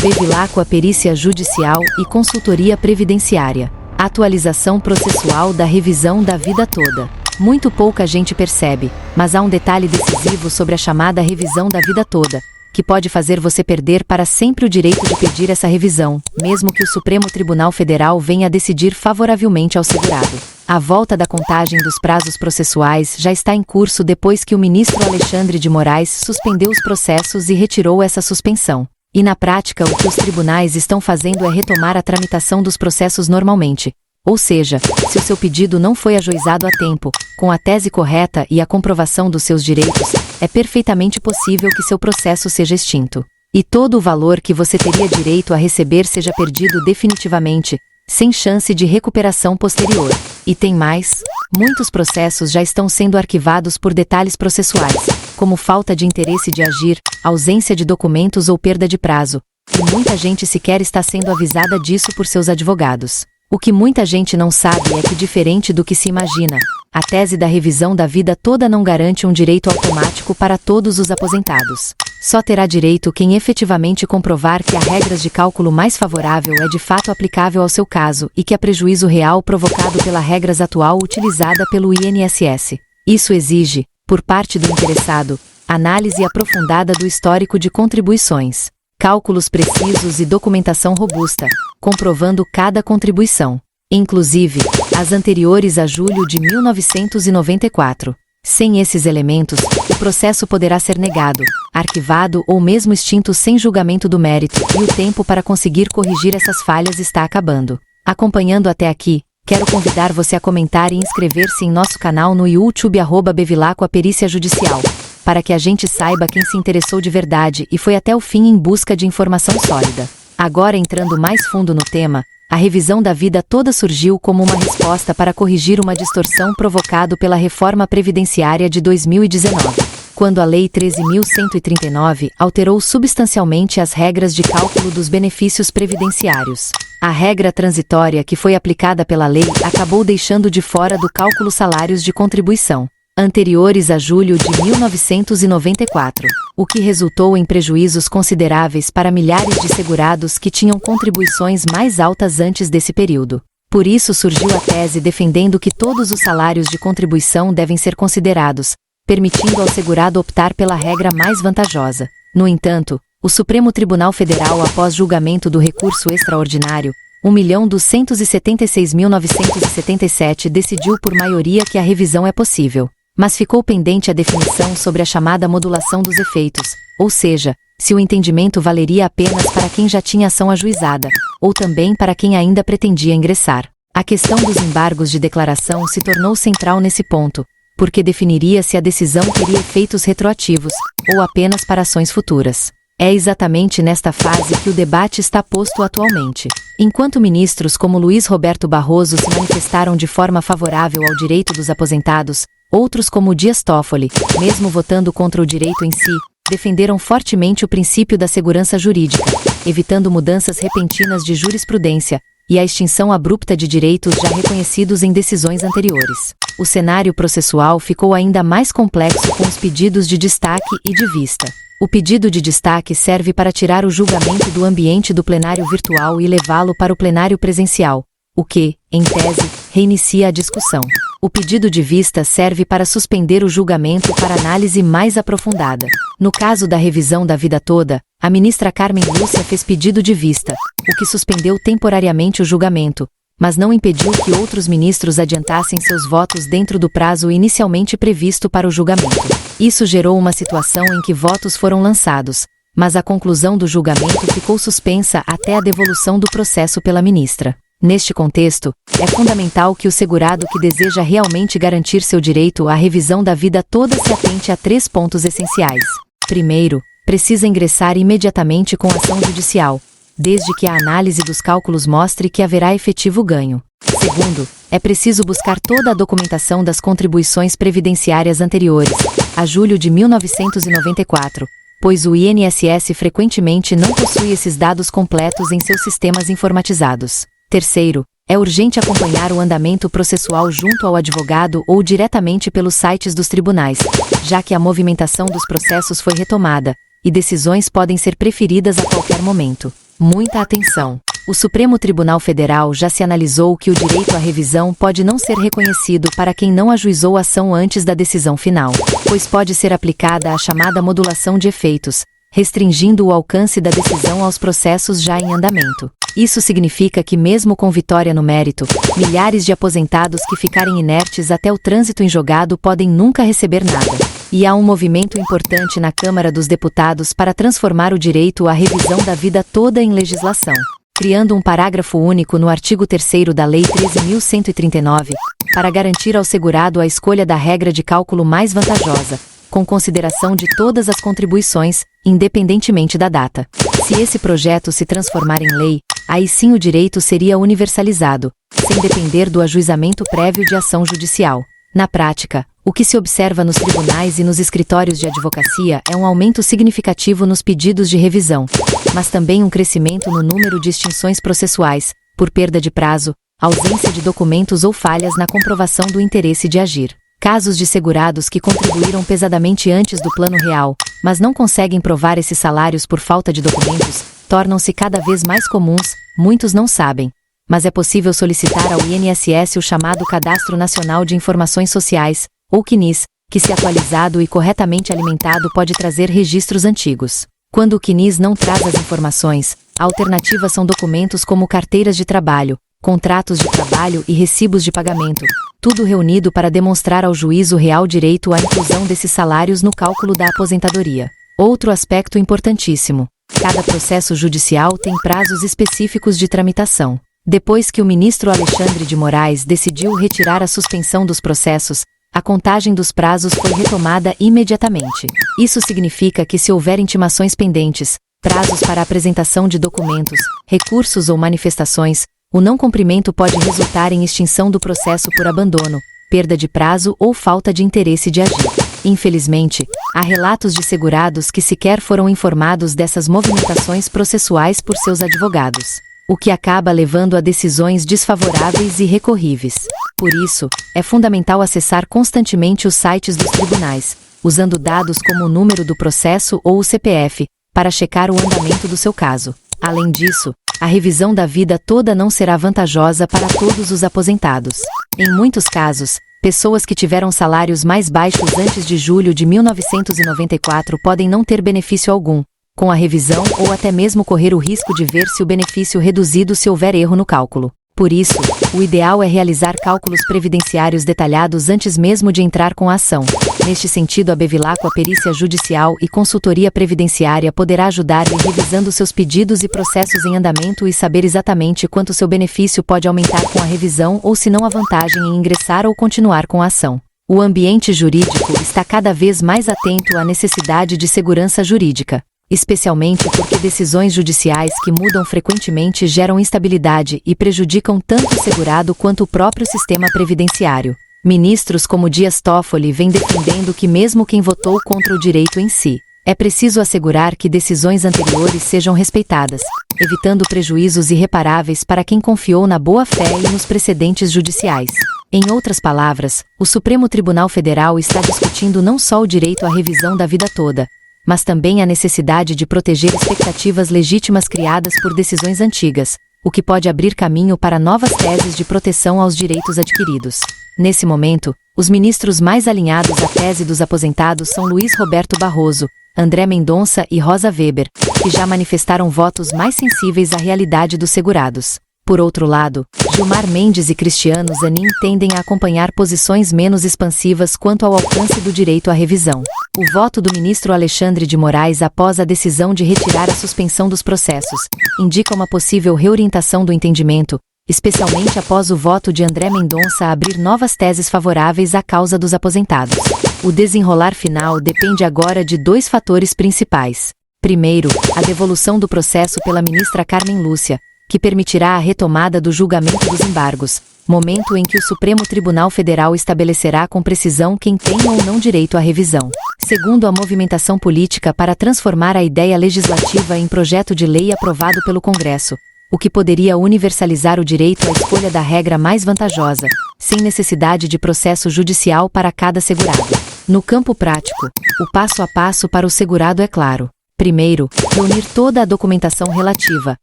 Bevilacqua Perícia Judicial e Consultoria Previdenciária. Atualização processual da revisão da vida toda. Muito pouca gente percebe, mas há um detalhe decisivo sobre a chamada revisão da vida toda, que pode fazer você perder para sempre o direito de pedir essa revisão, mesmo que o Supremo Tribunal Federal venha a decidir favoravelmente ao segurado. A volta da contagem dos prazos processuais já está em curso depois que o ministro Alexandre de Moraes suspendeu os processos e retirou essa suspensão. E na prática o que os tribunais estão fazendo é retomar a tramitação dos processos normalmente. Ou seja, se o seu pedido não foi ajuizado a tempo, com a tese correta e a comprovação dos seus direitos, é perfeitamente possível que seu processo seja extinto. E todo o valor que você teria direito a receber seja perdido definitivamente, sem chance de recuperação posterior. E tem mais: muitos processos já estão sendo arquivados por detalhes processuais, como falta de interesse de agir, ausência de documentos ou perda de prazo. E muita gente sequer está sendo avisada disso por seus advogados. O que muita gente não sabe é que, diferente do que se imagina, a tese da revisão da vida toda não garante um direito automático para todos os aposentados. Só terá direito quem efetivamente comprovar que há regras de cálculo mais favorável é de fato aplicável ao seu caso e que há prejuízo real provocado pela regras atual utilizada pelo INSS. Isso exige, por parte do interessado, análise aprofundada do histórico de contribuições, cálculos precisos e documentação robusta, comprovando cada contribuição, inclusive as anteriores a julho de 1994. Sem esses elementos, o processo poderá ser negado, arquivado ou mesmo extinto sem julgamento do mérito, e o tempo para conseguir corrigir essas falhas está acabando. Acompanhando até aqui, quero convidar você a comentar e inscrever-se em nosso canal no YouTube @Bevilacqua Perícia Judicial, para que a gente saiba quem se interessou de verdade e foi até o fim em busca de informação sólida. Agora, entrando mais fundo no tema, a revisão da vida toda surgiu como uma resposta para corrigir uma distorção provocada pela Reforma Previdenciária de 2019, quando a Lei 13.139 alterou substancialmente as regras de cálculo dos benefícios previdenciários. A regra transitória que foi aplicada pela lei acabou deixando de fora do cálculo salários de contribuição anteriores a julho de 1994, o que resultou em prejuízos consideráveis para milhares de segurados que tinham contribuições mais altas antes desse período. Por isso surgiu a tese defendendo que todos os salários de contribuição devem ser considerados, permitindo ao segurado optar pela regra mais vantajosa. No entanto, o Supremo Tribunal Federal, após julgamento do recurso extraordinário 1.276.977, decidiu por maioria que a revisão é possível. Mas ficou pendente a definição sobre a chamada modulação dos efeitos, ou seja, se o entendimento valeria apenas para quem já tinha ação ajuizada, ou também para quem ainda pretendia ingressar. A questão dos embargos de declaração se tornou central nesse ponto, porque definiria se a decisão teria efeitos retroativos, ou apenas para ações futuras. É exatamente nesta fase que o debate está posto atualmente. Enquanto ministros como Luiz Roberto Barroso se manifestaram de forma favorável ao direito dos aposentados, outros como Dias Toffoli, mesmo votando contra o direito em si, defenderam fortemente o princípio da segurança jurídica, evitando mudanças repentinas de jurisprudência e a extinção abrupta de direitos já reconhecidos em decisões anteriores. O cenário processual ficou ainda mais complexo com os pedidos de destaque e de vista. O pedido de destaque serve para tirar o julgamento do ambiente do plenário virtual e levá-lo para o plenário presencial, o que, em tese, reinicia a discussão. O pedido de vista serve para suspender o julgamento para análise mais aprofundada. No caso da revisão da vida toda, a ministra Carmen Lúcia fez pedido de vista, o que suspendeu temporariamente o julgamento, mas não impediu que outros ministros adiantassem seus votos dentro do prazo inicialmente previsto para o julgamento. Isso gerou uma situação em que votos foram lançados, mas a conclusão do julgamento ficou suspensa até a devolução do processo pela ministra. Neste contexto, é fundamental que o segurado que deseja realmente garantir seu direito à revisão da vida toda se atente a 3 pontos essenciais. Primeiro, precisa ingressar imediatamente com ação judicial, desde que a análise dos cálculos mostre que haverá efetivo ganho. Segundo, é preciso buscar toda a documentação das contribuições previdenciárias anteriores, a julho de 1994, pois o INSS frequentemente não possui esses dados completos em seus sistemas informatizados. Terceiro, é urgente acompanhar o andamento processual junto ao advogado ou diretamente pelos sites dos tribunais, já que a movimentação dos processos foi retomada, e decisões podem ser preferidas a qualquer momento. Muita atenção! O Supremo Tribunal Federal já se analisou que o direito à revisão pode não ser reconhecido para quem não ajuizou a ação antes da decisão final, pois pode ser aplicada a chamada modulação de efeitos, restringindo o alcance da decisão aos processos já em andamento. Isso significa que mesmo com vitória no mérito, milhares de aposentados que ficarem inertes até o trânsito em julgado podem nunca receber nada. E há um movimento importante na Câmara dos Deputados para transformar o direito à revisão da vida toda em legislação, criando um parágrafo único no artigo 3º da Lei 13.139, para garantir ao segurado a escolha da regra de cálculo mais vantajosa, com consideração de todas as contribuições, independentemente da data. Se esse projeto se transformar em lei, aí sim o direito seria universalizado, sem depender do ajuizamento prévio de ação judicial. Na prática, o que se observa nos tribunais e nos escritórios de advocacia é um aumento significativo nos pedidos de revisão, mas também um crescimento no número de extinções processuais, por perda de prazo, ausência de documentos ou falhas na comprovação do interesse de agir. Casos de segurados que contribuíram pesadamente antes do plano real, mas não conseguem provar esses salários por falta de documentos, tornam-se cada vez mais comuns, muitos não sabem. Mas é possível solicitar ao INSS o chamado Cadastro Nacional de Informações Sociais, ou CNIS, que se atualizado e corretamente alimentado pode trazer registros antigos. Quando o CNIS não traz as informações, a alternativa são documentos como carteiras de trabalho, contratos de trabalho e recibos de pagamento, tudo reunido para demonstrar ao juiz o real direito à inclusão desses salários no cálculo da aposentadoria. Outro aspecto importantíssimo: cada processo judicial tem prazos específicos de tramitação. Depois que o ministro Alexandre de Moraes decidiu retirar a suspensão dos processos, a contagem dos prazos foi retomada imediatamente. Isso significa que se houver intimações pendentes, prazos para apresentação de documentos, recursos ou manifestações, o não cumprimento pode resultar em extinção do processo por abandono, perda de prazo ou falta de interesse de agir. Infelizmente, há relatos de segurados que sequer foram informados dessas movimentações processuais por seus advogados, o que acaba levando a decisões desfavoráveis e recorríveis. Por isso, é fundamental acessar constantemente os sites dos tribunais, usando dados como o número do processo ou o CPF, para checar o andamento do seu caso. Além disso, a revisão da vida toda não será vantajosa para todos os aposentados. Em muitos casos, pessoas que tiveram salários mais baixos antes de julho de 1994 podem não ter benefício algum com a revisão ou até mesmo correr o risco de ver se o benefício reduzido se houver erro no cálculo. Por isso, o ideal é realizar cálculos previdenciários detalhados antes mesmo de entrar com a ação. Neste sentido, a Bevilacqua Perícia Judicial e Consultoria Previdenciária poderá ajudar-lhe revisando seus pedidos e processos em andamento e saber exatamente quanto seu benefício pode aumentar com a revisão ou se não a vantagem em ingressar ou continuar com a ação. O ambiente jurídico está cada vez mais atento à necessidade de segurança jurídica, especialmente porque decisões judiciais que mudam frequentemente geram instabilidade e prejudicam tanto o segurado quanto o próprio sistema previdenciário. Ministros como Dias Toffoli vêm defendendo que mesmo quem votou contra o direito em si, é preciso assegurar que decisões anteriores sejam respeitadas, evitando prejuízos irreparáveis para quem confiou na boa-fé e nos precedentes judiciais. Em outras palavras, o Supremo Tribunal Federal está discutindo não só o direito à revisão da vida toda, mas também a necessidade de proteger expectativas legítimas criadas por decisões antigas, o que pode abrir caminho para novas teses de proteção aos direitos adquiridos. Nesse momento, os ministros mais alinhados à tese dos aposentados são Luiz Roberto Barroso, André Mendonça e Rosa Weber, que já manifestaram votos mais sensíveis à realidade dos segurados. Por outro lado, Gilmar Mendes e Cristiano Zanin tendem a acompanhar posições menos expansivas quanto ao alcance do direito à revisão. O voto do ministro Alexandre de Moraes após a decisão de retirar a suspensão dos processos indica uma possível reorientação do entendimento, especialmente após o voto de André Mendonça abrir novas teses favoráveis à causa dos aposentados. O desenrolar final depende agora de dois fatores principais. Primeiro, a devolução do processo pela ministra Carmen Lúcia, que permitirá a retomada do julgamento dos embargos, momento em que o Supremo Tribunal Federal estabelecerá com precisão quem tem ou não direito à revisão. Segundo, a movimentação política para transformar a ideia legislativa em projeto de lei aprovado pelo Congresso, o que poderia universalizar o direito à escolha da regra mais vantajosa, sem necessidade de processo judicial para cada segurado. No campo prático, o passo a passo para o segurado é claro. Primeiro, reunir toda a documentação relativa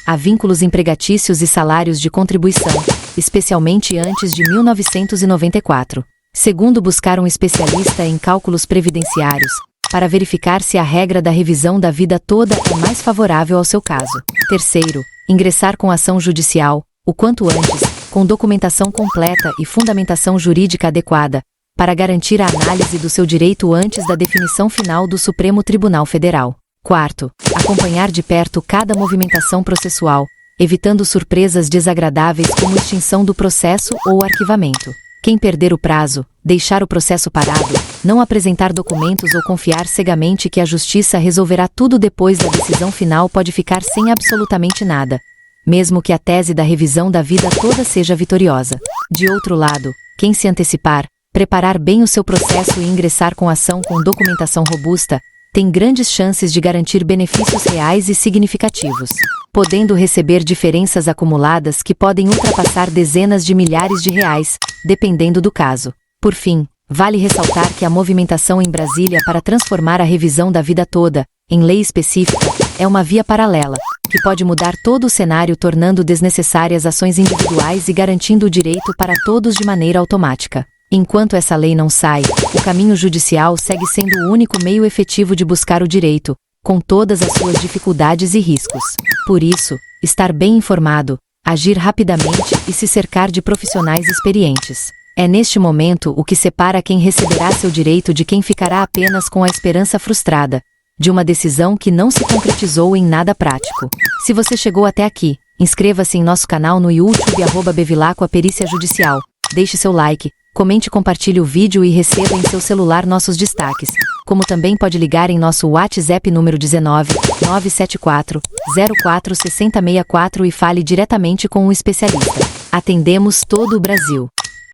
a vínculos empregatícios e salários de contribuição, especialmente antes de 1994. Segundo, buscar um especialista em cálculos previdenciários, para verificar se a regra da revisão da vida toda é mais favorável ao seu caso. Terceiro, ingressar com ação judicial, o quanto antes, com documentação completa e fundamentação jurídica adequada, para garantir a análise do seu direito antes da definição final do Supremo Tribunal Federal. Quarto, acompanhar de perto cada movimentação processual, evitando surpresas desagradáveis como extinção do processo ou arquivamento. Quem perder o prazo, deixar o processo parado, não apresentar documentos ou confiar cegamente que a justiça resolverá tudo depois da decisão final pode ficar sem absolutamente nada, mesmo que a tese da revisão da vida toda seja vitoriosa. De outro lado, quem se antecipar, preparar bem o seu processo e ingressar com ação com documentação robusta, tem grandes chances de garantir benefícios reais e significativos, podendo receber diferenças acumuladas que podem ultrapassar dezenas de milhares de reais, dependendo do caso. Por fim, vale ressaltar que a movimentação em Brasília para transformar a revisão da vida toda em lei específica é uma via paralela, que pode mudar todo o cenário, tornando desnecessárias ações individuais e garantindo o direito para todos de maneira automática. Enquanto essa lei não sai, o caminho judicial segue sendo o único meio efetivo de buscar o direito, com todas as suas dificuldades e riscos. Por isso, estar bem informado, agir rapidamente e se cercar de profissionais experientes. É neste momento o que separa quem receberá seu direito de quem ficará apenas com a esperança frustrada, de uma decisão que não se concretizou em nada prático. Se você chegou até aqui, inscreva-se em nosso canal no YouTube @Bevilacqua Perícia Judicial, deixe seu like, comente e compartilhe o vídeo e receba em seu celular nossos destaques, como também pode ligar em nosso WhatsApp número 19 974 04 6064 e fale diretamente com um especialista. Atendemos todo o Brasil.